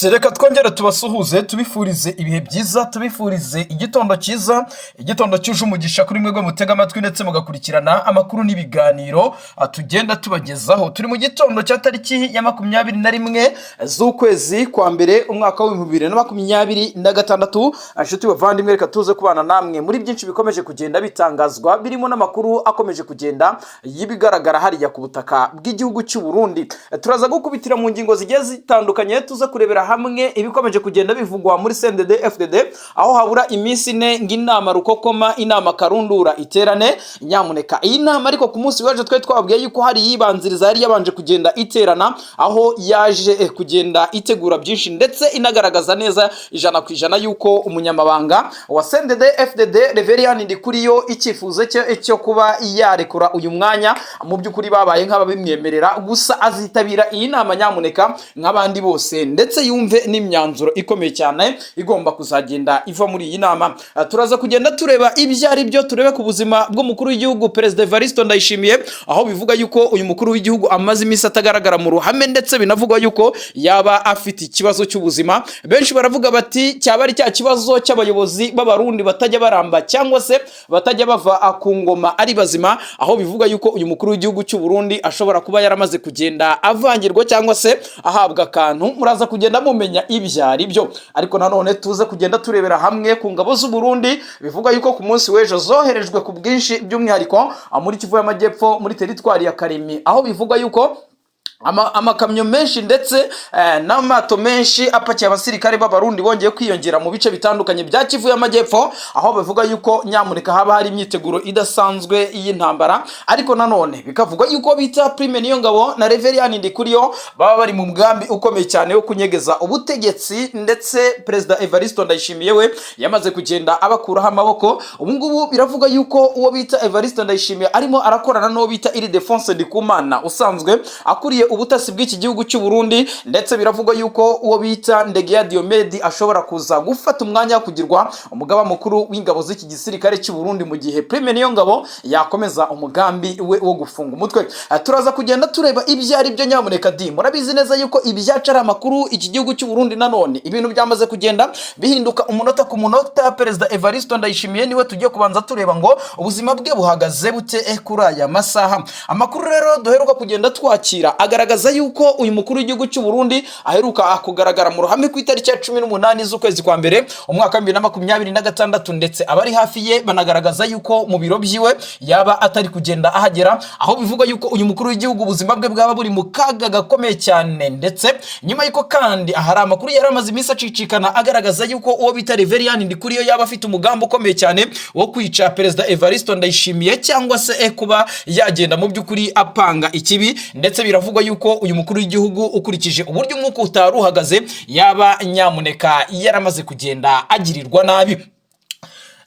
Reka twongere tubasuhuze tubifurize ibihe byiza tubifurize igitondo cyiza igitondo cyuje umugisha kuri mwebwe mutega amatwi ndetse mugakurikirana amakuru n'ibiganiro tugenda tubagezaho. Turi mu gitondo cya tariki ya 21 z'ukwezi kwa mbere umwaka wa 2026. Inshuti bavandimwe, reka tuze kubana namwe muri byinshi bikomeje kugenda bitangazwa birimo n'amakuru akomeje kugenda yibigaragara hariya ku butaka bw'igihugu cy'u Burundi. Turaza gukubitira mu ngingo zigiye zitandukanye tuze kurebera hamwe ibikomeje kugenda bivugwa muri CNDD FDD, aho habura iminsi ine ng'inama rukokoma, inama karundura iterane. Nyamuneka iyi nama ariko ku munsi waje twe twabwiye yuko hari yibanziriza yari yabanje kugenda iterana, aho yaje kugenda itegura byinshi ndetse inagaragaza neza 100% yuko umunyamabanga wa CNDD FDD Reverien Ndikuriyo icyifuzo cyo kuba yarekura uyu mwanya mu by'ukuri babaye nk'ababimwemerera, gusa azitabira iyi nama nyamuneka nk'abandi bose ndetse yumve n'imyanzuro ikomeye cyane igomba kuzagenda iva muri iyi nama. Turaza kugenda tureba ibyari byo, turebe ku buzima bw'umukuru w'igihugu Perezida Evariste Ndayishimiye, aho bivuga yuko uyu mukuru w'igihugu amaze iminsi atagaragara mu ruhame ndetse binavugwa yuko yaba afite ikibazo cy'ubuzima. Benshi baravuga bati cyaba ari cya kibazo cy'abayobozi b'abarundi batajya baramba cyangwa se batajya bava ku ngoma ari bazima, aho bivuga yuko uyu mukuru w'igihugu cy'u Burundi ashobora kuba yaramaze kugenda avangirwa cyangwa se ahabwa akantu. Muraza kugenda mumenya ibyari byo, ariko nanone tuze kugenda turebera hamwe ku ngabo z'u Burundi bivuga yuko ku munsi w'ejo zoherejwe ku bwinshi by'umwihariko muri Kivu y'Amajyepfo muri teritwari ya Karemi, aho bivuga yuko amakamyo menshi ndetse n'amato menshi apakiye abasirikare b'abarundi bongeye kwiyongera mu bice bitandukanye bya Kivu y'Amajyepfo, aho bavuga yuko nyamuneka haba hari imyiteguro idasanzwe y'intambara. Ariko nanone bikavuga yuko bita Prime Niyongabo na Reverien Ndikuriyo baba bari mu mugambi ukomeye cyane wo kunyegeza ubutegetsi, ndetse Perezida Evariste Ndayishimiye we yamaze kugenda abakuraho amaboko. Ubu ngubu biravuga yuko uwo bita Evariste Ndayishimiye arimo arakorana n'uwo bita Ildefonse Ndikumana usanzwe akuriye ubutasi bw'iki gihugu cy'u Burundi, ndetse biravuga yuko uwo bita Ndegeya Diomedi ashobora kuza gufata umwanya wo kugirwa umugaba mukuru w'ingabo z'iki gisirikare cy'u Burundi mu gihe Prime Niyongabo yakomeza umugambi we wo gufunga umutwe. Turaza kugenda tureba ibyari byo nyamuneka di murabizi neza yuko ibyaca ari amakuru iki gihugu cy'u Burundi. Nanone ibintu byamaze kugenda bihinduka umunota ku munota. Perezida Evariste Ndayishimiye niwe tugiye kubanza tureba ngo ubuzima bwe buhagaze bute kuri aya masaha. Amakuru rero duheruka kugenda twakira agaragaza yuko uyu mukuru w'igihugu cy'u Burundi aheruka kugaragara mu ruhame ku itariki ya 18 z'ukwezi kwa mbere umwaka wa 2026, ndetse abari hafi ye banagaragaza yuko mu biro byiwe yaba atari kugenda ahagera, aho bivuga yuko uyu mukuru w'igihugu ubuzima bwe bwaba buri mu kaga gakomeye cyane. Ndetse nyuma yuko kandi hari amakuru yari amaze iminsi acicikana agaragaza yuko uwo bita Reverien Ndikuriyo yaba afite umugambi ukomeye cyane wo kwica Perezida Evariste Ndayishimiye cyangwa se kuba yagenda mu by'ukuri apanga ikibi. Ndetse biravugwa yuko uyu mukuru w'igihugu ukurikije uburyo umwuka utaruhagaze yaba nyamuneka yaramaze kugenda agirirwa nabi.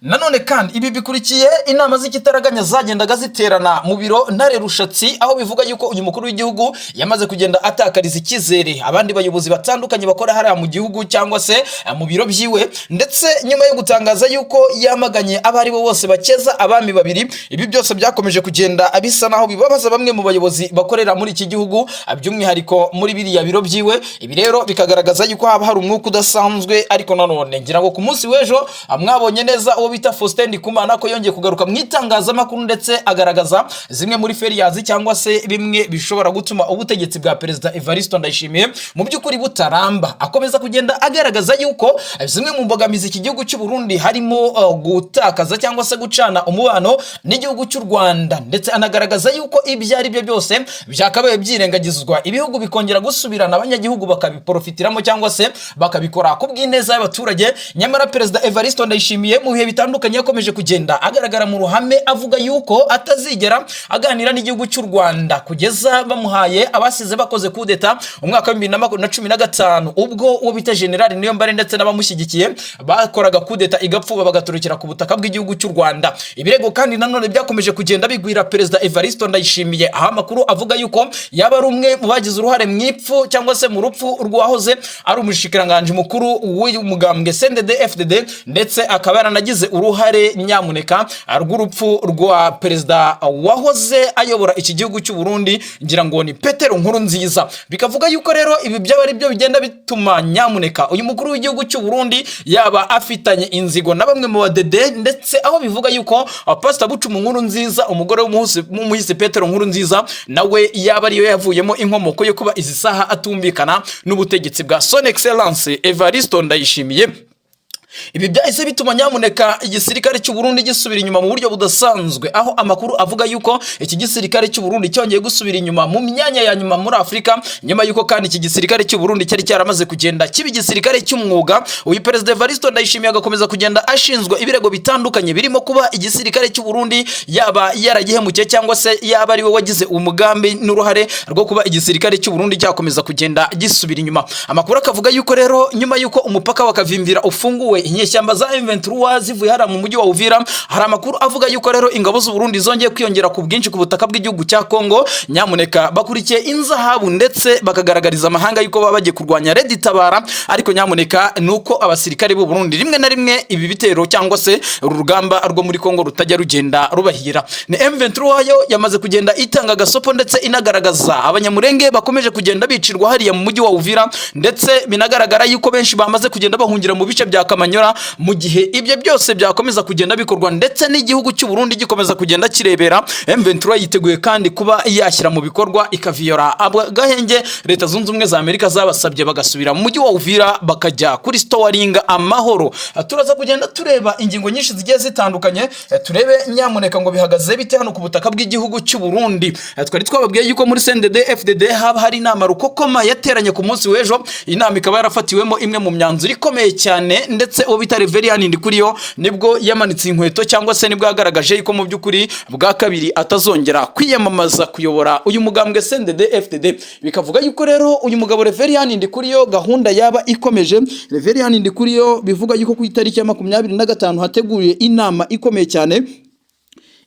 Nanone kandi ibi bikurikiye inama z'ikitaraganya zagendaga ziterana mu biro Ntare Rushatsi, aho bivuga yuko uyu mukuru w'igihugu yamaze kugenda atakariza icyizere abandi bayobozi batandukanye bakora hariya mu gihugu cyangwa se mu biro byiwe, ndetse nyuma yo gutangaza yuko yamaganye abari bo bose bakeza abami babiri. Ibi byose byakomeje kugenda abisa naho bibabaza bamwe mu bayobozi bakorera muri iki gihugu by'umwihariko muri biriya biro byiwe. Ibi rero bikagaragaza yuko haba hari umwuka udasanzwe. Ariko nanone ngira ngo ku munsi w'ejo mwabonye neza bita Faustin Ndikumana ko yongeye kugaruka mu itangazamakuru ndetse agaragaza zimwe muri feriyazi cyangwa se bimwe bishobora gutuma ubutegetsi bwa Perezida Evariste Ndayishimiye mu by'ukuri butaramba. Akomeza kugenda agaragaza yuko zimwe mu mbogamizi iki gihugu cy'u Burundi harimo gutakaza cyangwa se gucana umubano n'igihugu cy'u Rwanda, ndetse anagaragaza yuko ibyari byo byose byakabaye byirengagizwa ibihugu bikongera gusubirana abanyagihugu bakabiprofitiramo cyangwa se bakabikora ku bw'ineza y'abaturage. Nyamara Perezida Evariste Ndayishimiye mu bihe bitandukanye yakomeje kugenda agaragara mu ruhame avuga yuko atazigera aganira n'igihugu cy'u Rwanda kugeza bamuhaye abasize bakoze kudeta umwaka wa 2015, ubwo uwo bita General Niyombare ndetse n'abamushyigikiye bakoraga kudeta igapfuba bagaturukira ku butaka bw'igihugu cy'u Rwanda. Ibirego kandi nanone byakomeje kugenda bigwira Perezida Evariste Ndayishimiye, aho amakuru avuga yuko yaba ari umwe mu bagize uruhare mu ipfu cyangwa se mu rupfu rwahoze ari umushikiranganje mukuru w'umugambwe CNDD FDD, ndetse akaba yaranagize uruhare nyamuneka rw'urupfu rwa perezida wahoze ayobora iki gihugu cy'u Burundi, ngira ngo ni Petero Nkurunziza. Bikavuga yuko rero ibi byaba ari byo bigenda bituma nyamuneka uyu mukuru w'igihugu cy'u Burundi yaba afitanye inzigo na bamwe mu badede, ndetse aho bivuga yuko Pastor Bucuma Nkurunziza umugore w'umuhisi Petero Nkurunziza nawe yaba ariyo yavuyemo inkomoko yo kuba izi saha atumvikana n'ubutegetsi bwa Son Excellence Evariste Ndayishimiye. Ibi byahise bituma nyamuneka igisirikare cy'u Burundi gisubira inyuma mu buryo budasanzwe, aho amakuru avuga yuko iki gisirikare cy'u Burundi cyongeye gusubira inyuma mu myanya ya nyuma muri Afrika, nyuma yuko kandi iki gisirikare cy'u Burundi cyari cyaramaze kugenda kiba igisirikare cy'umwuga. Uyu Perezida Evariste Ndayishimiye agakomeza kugenda ashinzwe ibirego bitandukanye birimo kuba igisirikare cy'u Burundi yaba yaragihemukiye cyangwa se yaba ari we wagize umugambi n'uruhare rwo kuba igisirikare cy'u Burundi cyakomeza kugenda gisubira inyuma. Amakuru akavuga yuko rero nyuma yuko umupaka wa Kavimvira ufunguwe inyeshyamba za M23 zivuye hara mu mujyi wa Uvira, hari amakuru avuga yuko rero ingabo z'u Burundi zongeye kwiyongera ku bwinshi ku butaka bw'igihugu cya Kongo. Nyamuneka bakurikiye inzahabu ndetse bakagaragariza amahanga yuko baba bagiye kurwanya Red Tabara, ariko nyamuneka nuko abasirikare b'u Burundi rimwe na rimwe ibi bitero cyangwa se urugamba rwo muri Kongo rutajya rugenda rubahira. Ni M23 yo yamaze kugenda itanga gasopo ndetse inagaragaza abanyamurenge bakomeje kugenda bicirwa hariya mu mujyi wa Uvira, ndetse binagaragara yuko benshi bamaze kugenda bahungira mu bice bya Kamanyola. Mu gihe ibyo byose byakomeza kugenda bikorwa ndetse n'igihugu cy'u Burundi gikomeza kugenda kirebera, M23 yiteguye kandi kuba yashyira mu bikorwa ikaviyora agahenge Leta Zunze Ubumwe za Amerika zabasabye bagasubira mu mujyi wa Uvira bakajya kuri storinga amahoro. Turaza kugenda tureba ingingo nyinshi zigiye zitandukanye, turebe nyamuneka ngo bihagaze bite hano ku butaka bw'igihugu cy'u Burundi. Twari twababwiye yuko muri CNDD FDD haba hari inama rukokoma yateranye ku munsi w'ejo. Inama ikaba yarafatiwemo imwe mu myanzuro ikomeye cyane, ndetse uwo bita Reverien Ndikuriyo nibwo yamanitse inkweto cyangwa se nibwo yagaragaje yuko mu by'ukuri bwa kabiri atazongera kwiyamamaza kuyobora uyu mugambwe CNDD FDD. Bikavuga yuko rero uyu mugabo Reverien Ndikuriyo gahunda yaba ikomeje. Reverien Ndikuriyo bivuga yuko ku itariki ya 25 hateguye inama ikomeye cyane.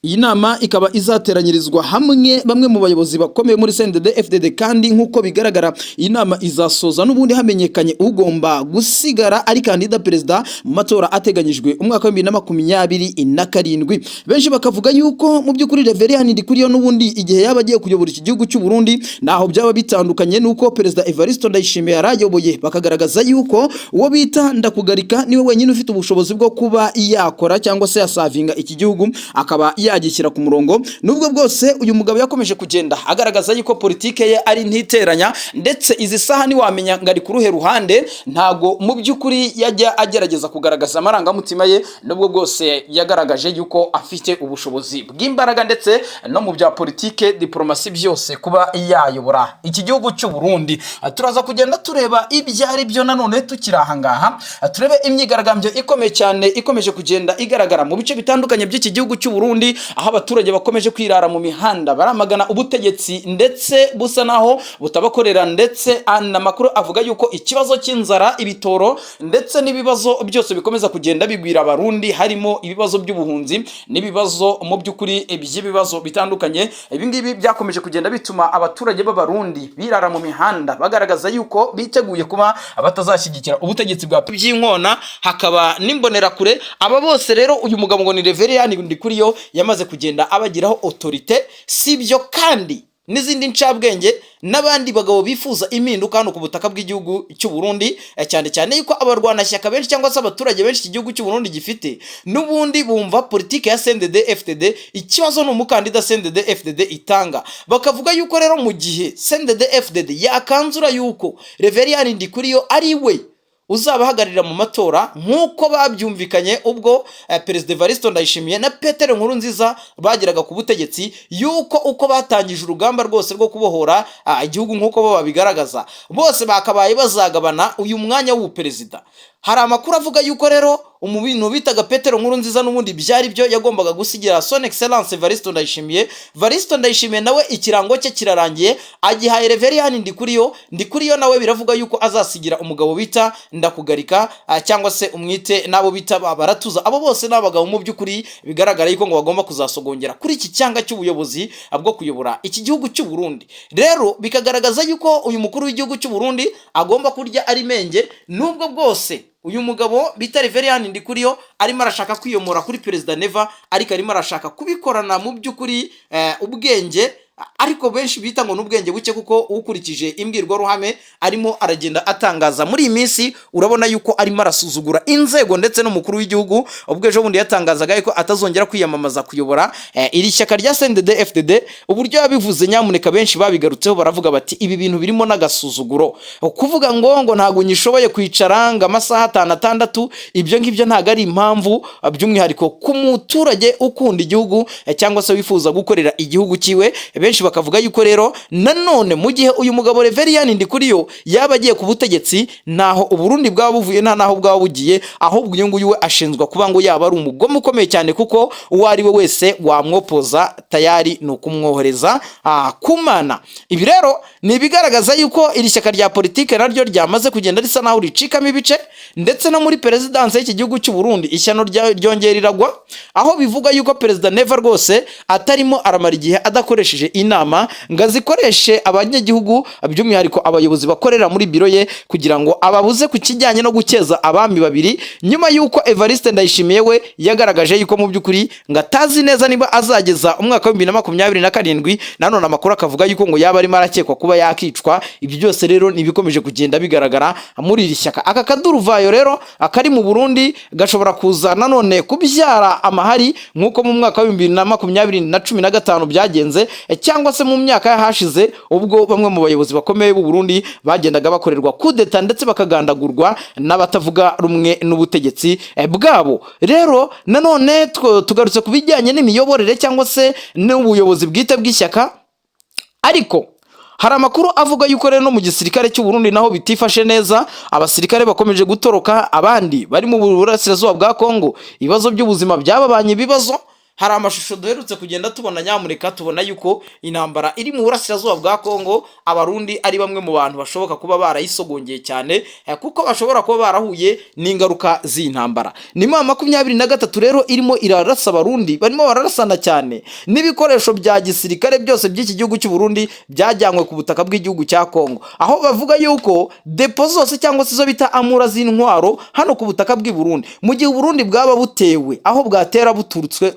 Iyi nama ikaba izateranyirizwa hamwe bamwe mu bayobozi bakomeye muri CNDD FDD, kandi nkuko bigaragara iyi nama izasoza n'ubundi hamenyekanye ugomba gusigara ari kandida perezida mu matora ateganyijwe umwaka wa 2027. Benshi bakavuga yuko mu by'ukuri Reverien Ndikuriyo n'ubundi igihe yaba agiye kuyobora iki gihugu cy'u Burundi naho byaba bitandukanye nuko Perezida Evariste Ndayishimiye yarayoboye, bakagaragaza yuko uwo bita Ndakugarika niwe wenyine ufite ubushobozi bwo kuba yakora cyangwa se yasavinga iki gihugu akaba yagishyira ku murongo. Nubwo bwose uyu mugabo yakomeje kugenda agaragaza yuko politike ye ari ntiteranya, ndetse izi saha ni wamenya ngari ku ruhe ruhande, ntago mu by'ukuri yajya agerageza kugaragaza amarangamutima ye. Nubwo bwose yagaragaje yuko afite ubushobozi bw'imbaraga ndetse no mu bya politike diplomasi byose kuba yayobora iki gihugu cy'u Burundi. Turaza kugenda tureba ibyari byo nanone tukirahangaha, turebe imyigaragambyo ikomeye cyane ikomeje kugenda igaragara mu bice bitandukanye by'iki gihugu cy'u Burundi, aho abaturage bakomeje kwirara mu mihanda baramagana ubutegetsi ndetse busa naho butabakorera, ndetse amakuru avuga yuko ikibazo cy'inzara, ibitoro ndetse n'ibibazo byose bikomeza kugenda bigwira abarundi, harimo ibibazo by'ubuhunzi n'ibibazo mu by'ukuri by'ibibazo bitandukanye. Ibi ngibi byakomeje kugenda bituma abaturage b'abarundi birara mu mihanda bagaragaza yuko biteguye kuba batazashyigikira ubutegetsi bwa by'inkona, hakaba n'imbonerakure. Aba bose rero uyu mugabo ngo ni Reverien Ndikuriyo yamaze kugenda abagiraho autorite, sibyo kandi n'izindi ncabwenge n'abandi bagabo bifuza impinduka hano ku butaka bw'igihugu cy'u Burundi, cyane cyane yuko abarwanashyaka benshi cyangwa se abaturage benshi iki gihugu cy'u Burundi gifite n'ubundi bumva politike ya CNDD FDD. Ikibazo n'umukandida CNDD FDD itanga, bakavuga yuko rero mu gihe CNDD FDD yakanzura yuko Reverien Ndikuriyo ari we uzabahagarira mu matora nkuko babyumvikanye ubwo Perezida Evariste Ndayishimiye na Petero Nkurunziza bageraga ku butegetsi, yuko uko batangije urugamba rwose rwo kubohora igihugu nkuko bo babigaragaza, bose bakabaye bazagabana uyu mwanya w'uperezida. Hari amakuru avuga yuko rero umubintu bitaga Petero Nkurunziza n'ubundi byari byo yagombaga gusigira Son Excellence Evariste Ndayishimiye. Evariste Ndayishimiye nawe ikirango cye kirarangiye, agihaye Reverien Ndikuriyo nawe biravuga yuko azasigira umugabo bita Ndakugarika, cyangwa se umwite nabo bita Baratuza. Abo bose n'abagabo mu by'ukuri bigaragara yuko ngo bagomba kuzasogongera kuri iki cyanga cy'ubuyobozi bwo kuyobora iki gihugu cy'u Burundi. Rero bikagaragaza yuko uyu mukuru w'igihugu cy'u Burundi agomba kurya ari menge, nubwo bwose uyu mugabo bita Reverien Ndikuriyo arimo arashaka kwiyomora kuri Perezida Neva, ariko arimo arashaka kubikorana mu by'ukuri ubwenge, ariko benshi bita ngo n'ubwenge buke, kuko ukurikije imbwirwaruhame arimo aragenda atangaza muri iyi minsi urabona yuko arimo arasuzugura inzego ndetse n'umukuru w'igihugu, ubwo ejo bundi yatangazaga ko atazongera kwiyamamaza kuyobora iri shyaka rya CNDD-FDD. uburyo yabivuze nyamuneka benshi babigarutseho baravuga bati ibi bintu birimo n'agasuzuguro, kuvuga ngo ntago nyishoboye kwicara ngo amasaha 5-6, ibyo ngibyo ntago ari impamvu, by'umwihariko ku muturage ukunda igihugu cyangwa se wifuza gukorera igihugu cyiwe. Benshi bakavuga yuko rero nanone mu gihe uyu mugabo Reverien Ndikuriyo yaba agiye ku butegetsi, naho Uburundi bwaba buvuye nta naho bwaba bugiye, ahubwo uyu nguyu we ashinzwa kuba ngo yaba ari umugome ukomeye cyane, kuko uwo ari we wese wamwopoza tayari ni ukumwohereza kumana. Ibi rero ni ibigaragaza yuko iri shyaka rya politike naryo ryamaze kugenda risa naho ricikamo ibice, ndetse no muri perezidansi y'iki gihugu cy'u Burundi ishyano ryongera riragwa, aho bivuga yuko Perezida Neva rwose atarimo aramara igihe adakoresheje inama ngo azikoreshe abanyagihugu, by'umwihariko abayobozi bakorera muri biro ye, kugira ngo ababuze ku kijyanye no gukeza abami babiri, nyuma yuko Evariste Ndayishimiye we yagaragaje yuko mu by'ukuri ngo atazi neza niba azageza umwaka wa 2027. nanone amakuru akavuga yuko ngo yaba arimo arakekwa kuba yakicwa. Ibyo byose rero nibikomeje kugenda bigaragara muri iri shyaka. Aka kaduruvayo rero akari mu Burundi gashobora kuza nanone kubyara amahari, nk'uko mu mwaka wa 2015 byagenze, cyangwa se mu myaka yahashize ubwo bamwe mu bayobozi bakomeye b'u Burundi bagendaga bakorerwa kudeta ndetse bakagandagurwa n'abatavuga rumwe n'ubutegetsi bwabo. Rero nanone tugarutse ku bijyanye n'imiyoborere cyangwa se n'ubuyobozi bwite bw'ishyaka, ariko hari amakuru avuga yuko rero no mu gisirikare cy'u Burundi naho bitifashe neza, abasirikare bakomeje gutoroka, abandi bari mu burasirazuba bwa Kongo ibibazo by'ubuzima byababanye ibibazo. Hari amashusho duherutse kugenda tubona nyamuneka, tubona yuko intambara iri mu burasirazuba bwa Kongo, abarundi ari bamwe mu bantu bashoboka kuba barayisogongeye cyane, kuko bashobora kuba barahuye n'ingaruka z'intambara. Ni mu 2023 rero irimo irarasa abarundi, barimo bararasana cyane, n'ibikoresho bya gisirikare byose by'iki gihugu cy'u Burundi byajyanywe ku butaka bw'igihugu cya Kongo, aho bavuga yuko depo zose cyangwa se zo bita amura z'intwaro hano ku butaka bw'i Burundi, mu gihe Burundi bwaba butewe, aho bwatera buturutswe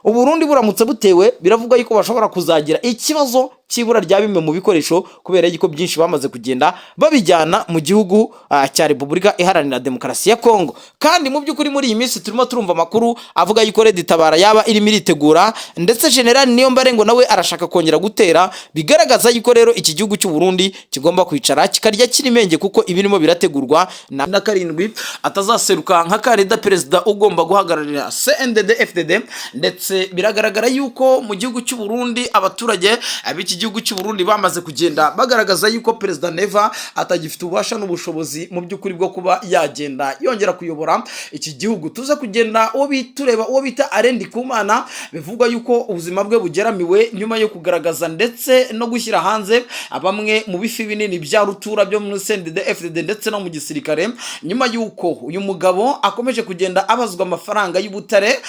Uburundi buramutse butewe, biravuga yuko bashobora kuzagira ikibazo cyibura rya bimwe mu bikoresho, kubera yuko byinshi bamaze kugenda babijyana mu gihugu cya Repubulika Iharanira Demokarasi ya Kongo. Kandi mu by'ukuri muri iyi minsi turimo turumva amakuru avuga yuko Red Tabara yaba irimo iritegura, ndetse General Niyombare ngo nawe arashaka kongera gutera, bigaragaza yuko rero iki gihugu cy'u Burundi kigomba kwicara kikarya kirimenge, kuko ibirimo birategurwa na 7 atazaseruka nka kandida perezida ugomba guhagararira CNDD-FDD. Ndetse biragaragara yuko mu gihugu cy'u Burundi abaturage ab'iki gihugu cy'u Burundi bamaze kugenda bagaragaza yuko Perezida Neva atagifite ububasha n'ubushobozi mu by'ukuri bwo kuba yagenda yongera kuyobora iki gihugu. Tuza kugenda uwo bita Arendi Kumana, bivugwa yuko ubuzima bwe bugeramiwe nyuma yo kugaragaza ndetse no gushyira hanze bamwe mu bifi binini bya rutura byo mu CNDD-FDD ndetse no mu gisirikare, nyuma yuko uyu mugabo akomeje kugenda abazwa amafaranga y'ubutare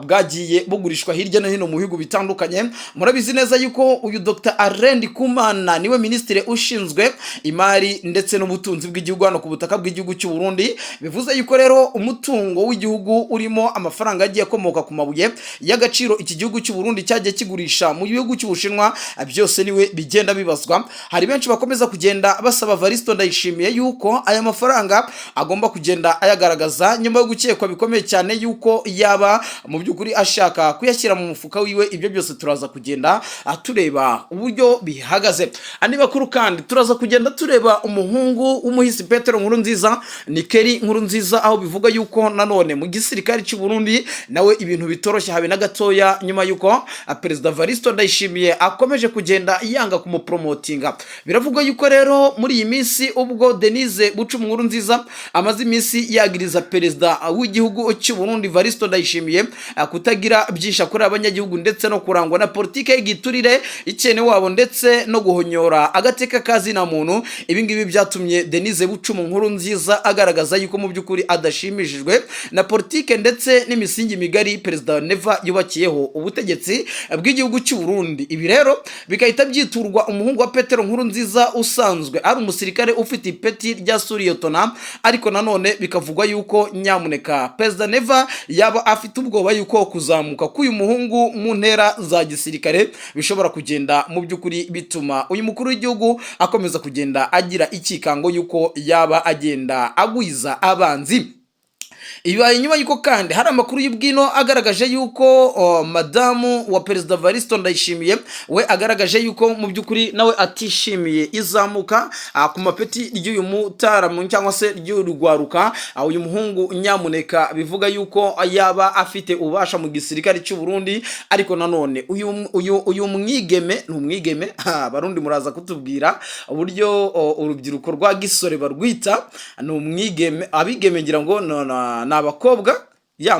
bwagiye bugurishwa hirya no hino mu bihugu bitandukanye. Murabizi neza yuko uyu Dr. Arendi Kumana niwe minisitiri ushinzwe imari ndetse n'ubutunzi bw'igihugu hano ku butaka bw'igihugu cy'u Burundi. Bivuze yuko rero umutungo w'igihugu urimo amafaranga agiye akomoka ku mabuye y'agaciro iki gihugu cy'u Burundi cyagiye kigurisha mu gihugu cy'Ubushinwa, byose niwe bigenda bibazwa. Hari benshi bakomeza kugenda basaba Evariste Ndayishimiye yuko aya mafaranga agomba kugenda ayagaragaza, nyuma yo gukekwa bikomeye cyane yuko yaba mu by'ukuri ashaka kuyashyira mu mufuka wiwe. Ibyo byose turaza kugenda tureba uburyo bihagaze. Andi makuru kandi turaza kugenda tureba umuhungu w'umuhisi Petero Nkurunziza, ni Keri Nkurunziza, aho bivuga yuko nanone mu gisirikare cy'u Burundi nawe ibintu bitoroshye habe na gatoya, nyuma yuko Perezida Evariste Ndayishimiye akomeje kugenda yanga kumupromotinga. Biravugwa yuko rero muri iyi minsi ubwo Denise Bucumi Nkurunziza amaze iminsi yagiriza perezida w'igihugu cy'u Burundi Evariste Ndayishimiye kutagira byinshi akorera abanyagihugu ndetse no kurangwa na politike y'igiturire, ikene wabo ndetse no guhonyora agateka kazina muntu. Ibi ngibi byatumye Denise Bucuma Nkurunziza agaragaza yuko mu by'ukuri adashimishijwe na politike ndetse n'imisingi migari Perezida Neva yubakiyeho ubutegetsi bw'igihugu cy'u Burundi. Ibi rero bikahita byiturwa umuhungu wa Petero Nkurunziza usanzwe ari umusirikare ufite ipeti rya suriyotona, ariko nanone bikavugwa yuko nyamuneka Perezida Neva yaba afite ubwoba yuko kuzamuka k'uyu muhungu mu ntera za gisirikare bishobora kugenda mu by'ukuri bituma uyu mukuru w'igihugu akomeza kugenda agira ikikango yuko yaba agenda agwiza abanzi. Ibaye nyuma yuko kandi hari amakuru y'ubwino agaragaje yuko madamu wa Perezida Evaristo Ndayishimiye we agaragaje yuko mu by'ukuri nawe atishimiye izamuka ku mapeti ry'uyu mutaramu cyangwa se ry'urugwaruka. Uyu muhungu nyamuneka bivuga yuko yaba afite ubasha mu gisirikare cy'u Burundi, ariko nanone uyu mwigeme n'umwigeme barundi muraza kutubwira uburyo urubyiruko rwa gisore barwita n'umwigeme, abigeme ngira ngo n'abakobwa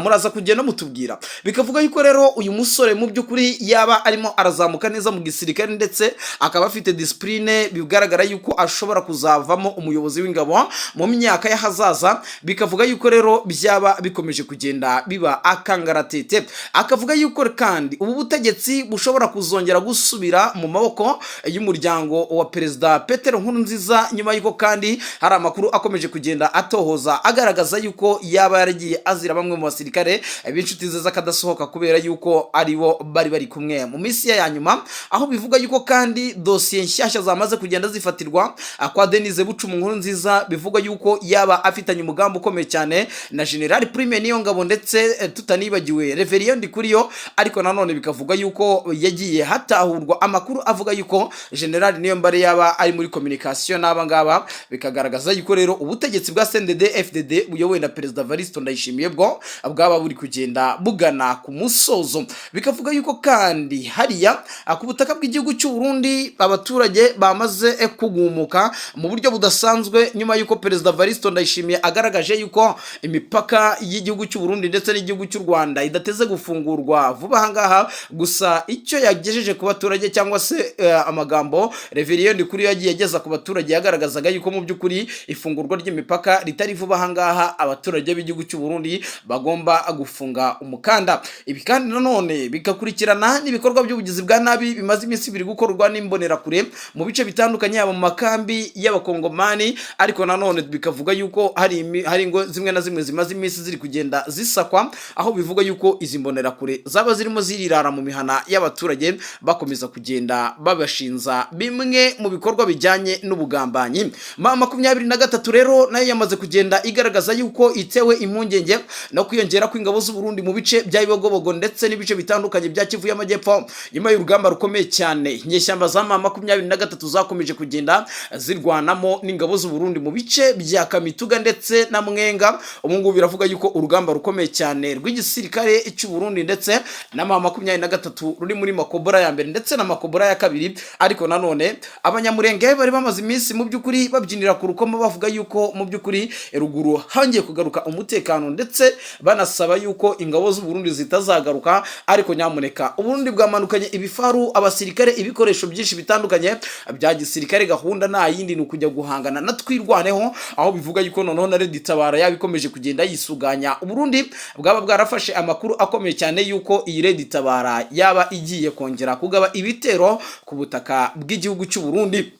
muraza kugenda mutubwira. Bikavuga yuko rero uyu musore mu by'ukuri yaba arimo arazamuka neza mu gisirikare ndetse akaba afite discipline, bigaragara yuko ashobora kuzavamo umuyobozi w'ingabo mu myaka y'ahazaza. Bikavuga yuko rero byaba bikomeje kugenda biba akangaratete. Akavuga yuko kandi ubu butegetsi bushobora kuzongera gusubira mu maboko y'umuryango wa Perezida Petero Nkurunziza, nyuma yuko kandi hari amakuru akomeje kugenda atohoza agaragaza yuko yaba yaragiye azira bamwe mu basirikare b'inshuti ze z'akadasohoka kubera yuko aribo bari kumwe mu minsi ya nyuma, aho bivuga yuko kandi dosiye nshyashya zamaze kugenda zifatirwa kwa Denise Bucuma Nkurunziza. Bivuga yuko yaba afitanye umugambi ukomeye cyane na General Prime Niyongabo ndetse tutanibagiwe Reverien Ndikuriyo, ariko nanone bikavuga yuko yagiye hatahurwa amakuru avuga yuko General Niyombare yaba ari muri communication n'aba ngaba. Bikagaragaza yuko rero ubutegetsi bwa CNDD FDD buyobowe na Perezida Evaristo Ndayishimiye bwaba buri kugenda bugana ku musozo. Bikavuga yuko kandi hariya ku butaka bw'igihugu cy'u Burundi abaturage bamaze kugumuka mu buryo budasanzwe, nyuma yuko Perezida Evaristo Ndayishimiye agaragaje yuko imipaka y'igihugu cy'u Burundi ndetse n'igihugu cy'u Rwanda idateze gufungurwa vuba ahangaha. Gusa icyo yagejeje ku baturage cyangwa se amagambo Reverien Ndikuriyo yagiye ageza ku baturage yagaragazaga yuko mu by'ukuri ifungurwa ry'imipaka ritari vuba ahangaha, abaturage b'igihugu cy'u Burundi bagomba gufunga umukanda. Ibi kandi nanone bikakurikirana n'ibikorwa by'ubugizi bwa nabi bimaze iminsi biri gukorwa n'imbonerakure mu bice bitandukanye yaba mu makambi y'abakongomani, ariko nanone bikavuga yuko hari ingo zimwe na zimwe zimaze iminsi ziri kugenda zisakwa, aho bivuga yuko izi mbonerakure zaba zirimo zirirara mu mihana y'abaturage bakomeza kugenda babashinza bimwe mu bikorwa bijyanye n'ubugambanyi. 23 rero nayo yamaze kugenda igaragaza yuko itewe impungenge no kwiyongera kw'ingabo z'u Burundi mu bice bya Bibogobogo ndetse n'ibice bitandukanye bya Kivu y'Amajyepfo, nyuma y'urugamba rukomeye cyane inyeshyamba za 23 zakomeje kugenda zirwanamo n'ingabo z'u Burundi mu bice bya Kamituga ndetse na Mwenga. Ubu ngubu biravuga yuko urugamba rukomeye cyane rw'igisirikare cy'u Burundi ndetse na 23 ruri muri Makobora ya mbere ndetse na Makobora ya kabiri, ariko nanone abanyamurenge bari bamaze iminsi mu by'ukuri babyinira ku rukomo bavuga yuko mu by'ukuri ruguru hangiye kugaruka umutekano ndetse banasaba yuko ingabo z'u Burundi zitazagaruka. Ariko nyamuneka u Burundi bwamanukanye ibifaru, abasirikare, ibikoresho byinshi bitandukanye bya gisirikare. Gahunda nta yindi ni ukujya guhangana na twirwaneho, aho bivuga yuko noneho na Red Tabara yabikomeje kugenda yisuganya. U Burundi bwaba bwarafashe amakuru akomeye cyane yuko iyi Red Tabara yaba igiye kongera kugaba ibitero ku butaka bw'igihugu cy'u Burundi.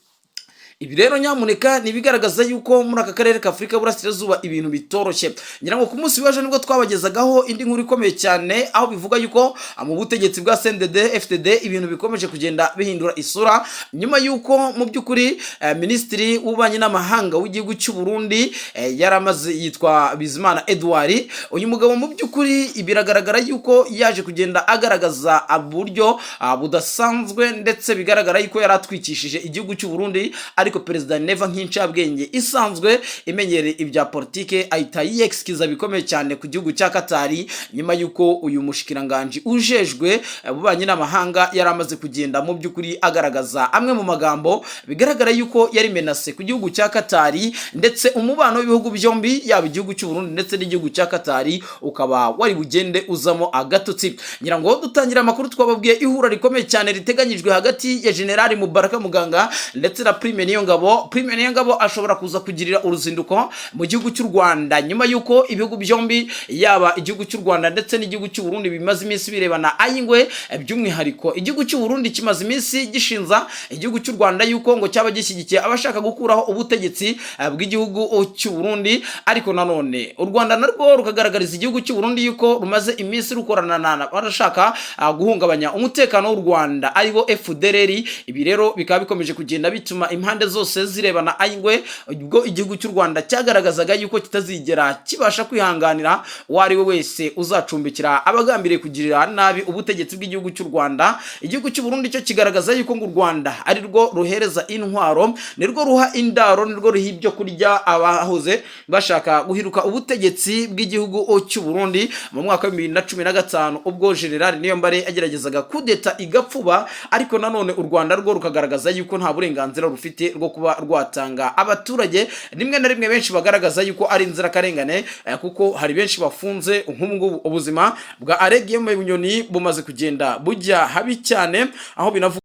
Ibi rero nyamuneka nibigaragaza yuko muri aka karere ka Afrika burasirazuba ibintu bitoroshye. Ngira ngo ku munsi waje nibwo twabagezagaho indi nkuru ikomeye cyane, aho bivuga yuko mu butegetsi bwa CNDD FDD ibintu bikomeje kugenda bihindura isura, nyuma yuko mu by'ukuri Minisitiri w'Ububanyi n'Amahanga w'igihugu cy'u Burundi yaramaze yitwa Bizimana Edouard. Uyu mugabo mu by'ukuri biragaragara yuko yaje kugenda agaragaza aburyo budasanzwe ndetse bigaragara yuko yaratwikishije igihugu cy'u Burundi, ariko perezida Neva nk'incabwenge isanzwe imenyereye ibya politike ahita yexkiza bikomeye cyane ku gihugu cya Katari nyuma yuko uyu mushikiranganje ujejwe bubanyi n'amahanga yari amaze kugenda mu by'ukuri agaragaza amwe mu magambo bigaragara yuko yari menase ku gihugu cya Katari, ndetse umubano w'ibihugu byombi yaba igihugu cy'u Burundi ndetse n'igihugu cya Katari ukaba wari bugende uzamo agatotsi. Ngira ngo dutangira amakuru twababwiye ihura rikomeye cyane riteganyijwe hagati ya General Mubaraka Muganga ndetse na Prime Niyongabo. Prime Niyongabo ashobora kuza kugirira uruzinduko mu gihugu cy'u Rwanda nyuma yuko ibihugu byombi yaba igihugu cy'u Rwanda ndetse n'igihugu cy'u Burundi bimaze iminsi birebana ayingwe, by'umwihariko igihugu cy'u Burundi kimaze iminsi gishinza igihugu cy'u Rwanda yuko ngo cyaba gishyigikiye abashaka gukuraho ubutegetsi bw'igihugu cy'u Burundi, ariko nanone u Rwanda narwo rukagaragariza igihugu cy'u Burundi yuko rumaze iminsi rukorana barashaka guhungabanya umutekano w'u Rwanda aribo FDLR. Ibi rero bikaba bikomeje kugenda bituma impande zose zirebana ayingwe, ubwo igihugu cy'u Rwanda cyagaragazaga yuko kitazigera kibasha kwihanganira uwo ari we wese uzacumbikira abagambiriye kugirira nabi ubutegetsi bw'igihugu cy'u Rwanda. Igihugu cy'u Burundi cyo kigaragaza yuko ngo u Rwanda ari rwo ruhereza intwaro, nirwo ruha indaro, nirwo ruha ibyo kurya abahoze bashaka guhiruka ubutegetsi bw'igihugu cy'u Burundi mu mwaka wa 2015 ubwo General Niyombare ageragezaga kudeta igapfuba, ariko nanone u Rwanda rwo rukagaragaza yuko nta burenganzira rufite rwo kuba rwatanga abaturage. Rimwe na rimwe benshi bagaragaza yuko ari inzira karengane, kuko hari benshi bafunze. Nk'ubu ubuzima bwa Aregie Bunyoni bumaze kugenda bujya habi cyane, aho binavuga